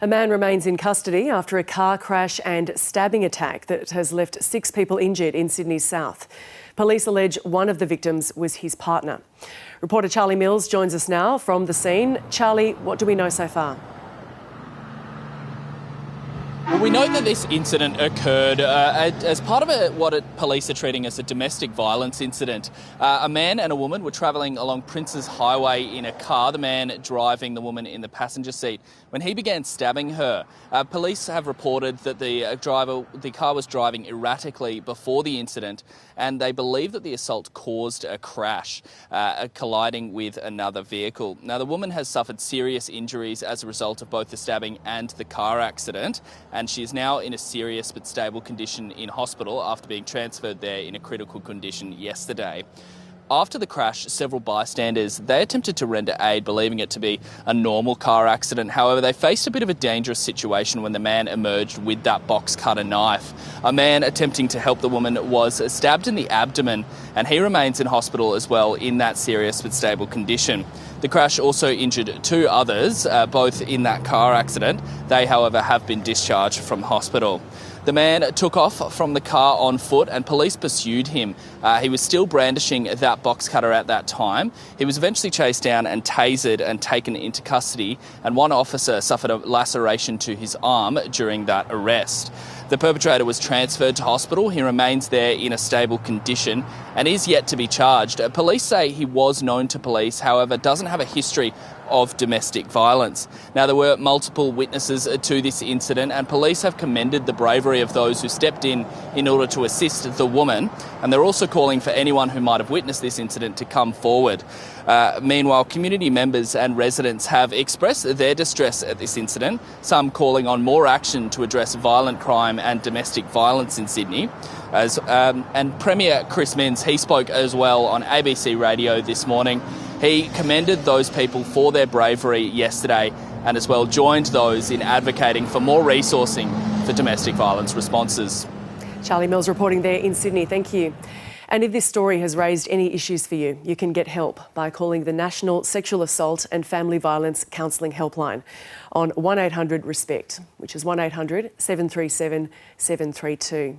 A man remains in custody after a car crash and stabbing attack that has left 6 people injured in Sydney's south. Police allege one of the victims was his partner. Reporter Charlie Mills joins us now from the scene. Charlie, what do we know so far? Well, we know that this incident occurred as part of what police are treating as a domestic violence incident. A man and a woman were travelling along Princes Highway in a car, the man driving, the woman in the passenger seat. When he began stabbing her, police have reported that the car was driving erratically before the incident, and they believe that the assault caused a crash, colliding with another vehicle. Now, the woman has suffered serious injuries as a result of both the stabbing and the car accident, and she is now in a serious but stable condition in hospital after being transferred there in a critical condition yesterday. After the crash, several bystanders, they attempted to render aid, believing it to be a normal car accident. However, they faced a bit of a dangerous situation when the man emerged with that box cutter knife. A man attempting to help the woman was stabbed in the abdomen, and he remains in hospital as well in that serious but stable condition. The crash also injured 2 others, both in that car accident. They, however, have been discharged from hospital. The man took off from the car on foot and police pursued him. He was still brandishing that box cutter at that time. He was eventually chased down and tasered and taken into custody, and one officer suffered a laceration to his arm during that arrest. The perpetrator was transferred to hospital. He remains there in a stable condition and is yet to be charged. Police say he was known to police, however, doesn't have a history of domestic violence. Now, there were multiple witnesses to this incident, and police have commended the bravery of those who stepped in order to assist the woman, and they're also calling for anyone who might have witnessed this incident to come forward. Meanwhile, community members and residents have expressed their distress at this incident, some calling on more action to address violent crime and domestic violence in Sydney. And Premier Chris Minns, he spoke as well on ABC Radio this morning. He commended those people for their bravery yesterday and as well joined those in advocating for more resourcing for domestic violence responses. Charlie Mills reporting there in Sydney. Thank you. And if this story has raised any issues for you, you can get help by calling the National Sexual Assault and Family Violence Counselling Helpline on 1800 RESPECT, which is 1800 737 732.